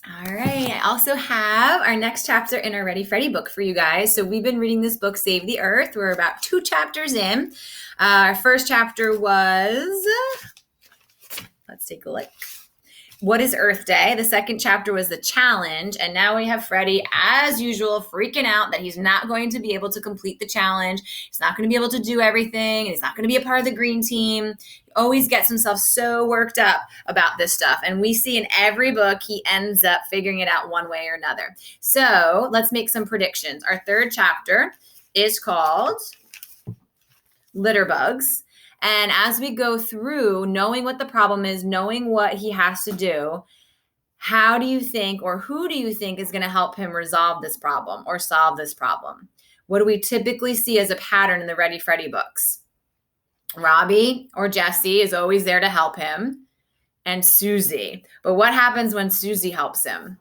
All right. I also have our next chapter in our Ready Freddy book for you guys. So we've been reading this book, Save the Earth. We're about 2 chapters in. Our first chapter was, let's take a look. What is Earth Day? The second chapter was the challenge. And now we have Freddy, as usual, freaking out that he's not going to be able to complete the challenge. He's not going to be able to do everything. And he's not going to be a part of the green team. He always gets himself so worked up about this stuff. And we see in every book, he ends up figuring it out one way or another. So let's make some predictions. Our third chapter is called Litter Bugs. And as we go through, knowing what the problem is, knowing what he has to do, how do you think, or who do you think is going to help him resolve this problem or solve this problem? What do we typically see as a pattern in the Ready Freddy books? Robbie or Jesse is always there to help him, and Susie. But what happens when Susie helps him?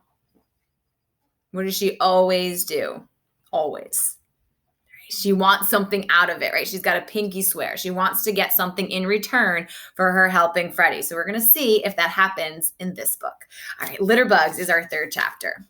What does she always do? Always. She wants something out of it, right? She's got a pinky swear. She wants to get something in return for her helping Freddy. So we're going to see if that happens in this book. All right, Litter Bugs is our third chapter.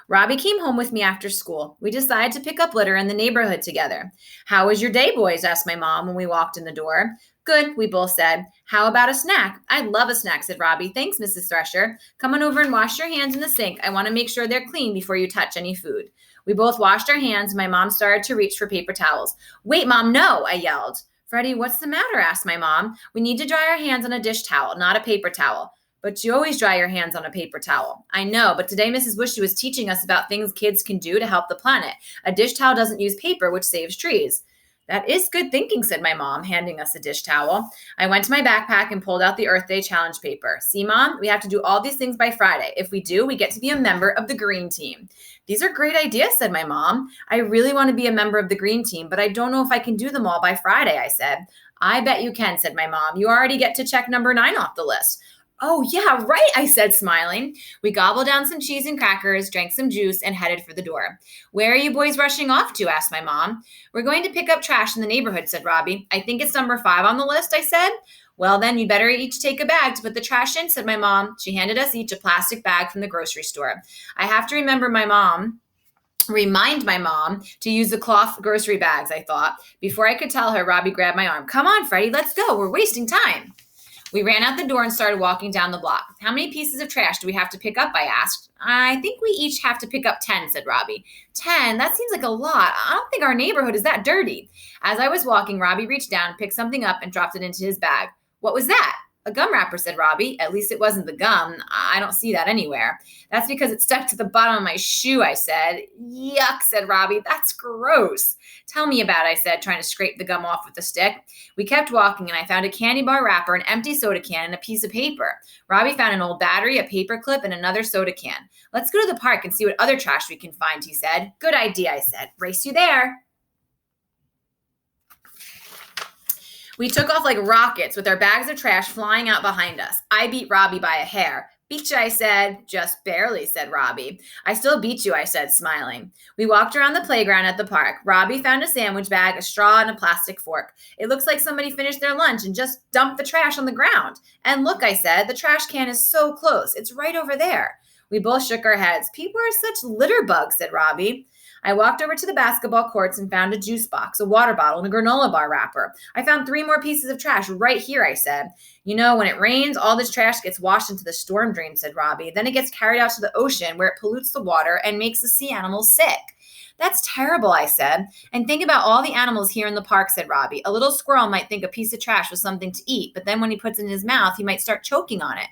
Robbie came home with me after school. We decided to pick up litter in the neighborhood together. How was your day, boys? Asked my mom when we walked in the door. Good, we both said. How about a snack? I'd love a snack, said Robbie. Thanks, Mrs. Thresher. Come on over and wash your hands in the sink. I want to make sure they're clean before you touch any food. We both washed our hands. My mom started to reach for paper towels. Wait, Mom, no, I yelled. Freddie, what's the matter? Asked my mom. We need to dry our hands on a dish towel, not a paper towel. But you always dry your hands on a paper towel. I know, but today Mrs. Wishy was teaching us about things kids can do to help the planet. A dish towel doesn't use paper, which saves trees. That is good thinking, said my mom, handing us a dish towel. I went to my backpack and pulled out the Earth Day challenge paper. See, Mom, we have to do all these things by Friday. If we do, we get to be a member of the green team. These are great ideas, said my mom. I really want to be a member of the green team, but I don't know if I can do them all by Friday, I said. I bet you can, said my mom. You already get to check number 9 off the list. Oh, yeah, right, I said, smiling. We gobbled down some cheese and crackers, drank some juice, and headed for the door. Where are you boys rushing off to? Asked my mom. We're going to pick up trash in the neighborhood, said Robbie. I think it's number 5 on the list, I said. Well, then you better each take a bag to put the trash in, said my mom. She handed us each a plastic bag from the grocery store. I have to remind my mom to use the cloth grocery bags, I thought. Before I could tell her, Robbie grabbed my arm. Come on, Freddie, let's go. We're wasting time. We ran out the door and started walking down the block. How many pieces of trash do we have to pick up? I asked. I think we each have to pick up 10, said Robbie. 10? That seems like a lot. I don't think our neighborhood is that dirty. As I was walking, Robbie reached down, picked something up, and dropped it into his bag. What was that? A gum wrapper, said Robbie. At least it wasn't the gum. I don't see that anywhere. That's because it stuck to the bottom of my shoe, I said. Yuck, said Robbie. That's gross. Tell me about it, I said, trying to scrape the gum off with a stick. We kept walking, and I found a candy bar wrapper, an empty soda can, and a piece of paper. Robbie found an old battery, a paper clip, and another soda can. Let's go to the park and see what other trash we can find, he said. Good idea, I said. Race you there. We took off like rockets with our bags of trash flying out behind us. I beat Robbie by a hair. Beat you, I said. Just barely, said Robbie. I still beat you, I said, smiling. We walked around the playground at the park. Robbie found a sandwich bag, a straw, and a plastic fork. It looks like somebody finished their lunch and just dumped the trash on the ground. And look, I said, the trash can is so close. It's right over there. We both shook our heads. People are such litter bugs, said Robbie. I walked over to the basketball courts and found a juice box, a water bottle, and a granola bar wrapper. I found 3 more pieces of trash right here, I said. You know, when it rains, all this trash gets washed into the storm drain, said Robbie. Then it gets carried out to the ocean where it pollutes the water and makes the sea animals sick. That's terrible, I said. And think about all the animals here in the park, said Robbie. A little squirrel might think a piece of trash was something to eat, but then when he puts it in his mouth, he might start choking on it.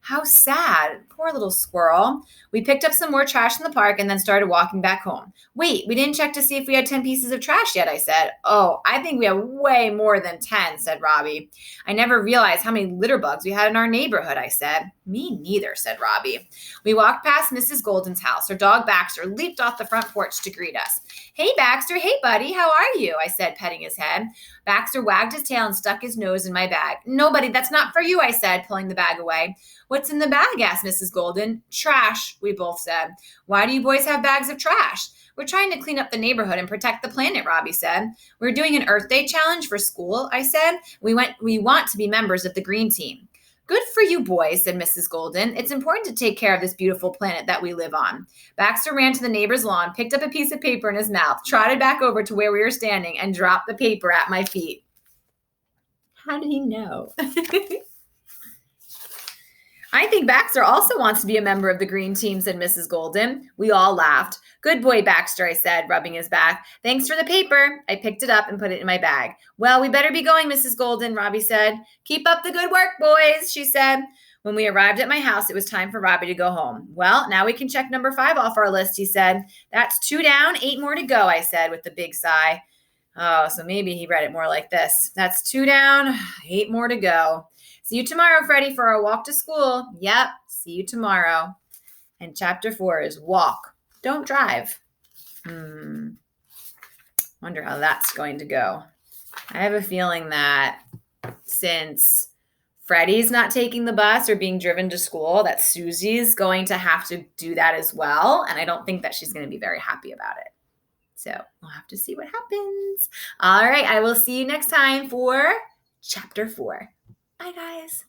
How sad. Poor little squirrel. We picked up some more trash in the park and then started walking back home. Wait, we didn't check to see if we had 10 pieces of trash yet, I said. Oh, I think we have way more than 10, said Robbie. I never realized how many litter bugs we had in our neighborhood, I said. Me neither, said Robbie. We walked past Mrs. Golden's house. Her dog Baxter leaped off the front porch to greet us. Hey, Baxter. Hey, buddy. How are you? I said, petting his head. Baxter wagged his tail and stuck his nose in my bag. No, buddy, that's not for you, I said, pulling the bag away. What's in the bag? Asked Mrs. Golden. Trash, we both said. Why do you boys have bags of trash? We're trying to clean up the neighborhood and protect the planet, Robbie said. We're doing an Earth Day challenge for school, I said. We want to be members of the green team. Good for you boys, said Mrs. Golden. It's important to take care of this beautiful planet that we live on. Baxter ran to the neighbor's lawn, picked up a piece of paper in his mouth, trotted back over to where we were standing, and dropped the paper at my feet. How did he know? I think Baxter also wants to be a member of the green team, said Mrs. Golden. We all laughed. Good boy, Baxter, I said, rubbing his back. Thanks for the paper. I picked it up and put it in my bag. Well, we better be going, Mrs. Golden, Robbie said. Keep up the good work, boys, she said. When we arrived at my house, it was time for Robbie to go home. Well, now we can check number 5 off our list, he said. That's 2 down, 8 more to go, I said with a big sigh. Oh, so maybe he read it more like this. That's 2 down, 8 more to go. See you tomorrow, Freddy, for our walk to school. Yep, see you tomorrow. And chapter 4 is walk. Don't drive. Wonder how that's going to go. I have a feeling that since Freddy's not taking the bus or being driven to school, that Susie's going to have to do that as well. And I don't think that she's going to be very happy about it. So we'll have to see what happens. All right, I will see you next time for chapter 4. Bye, guys.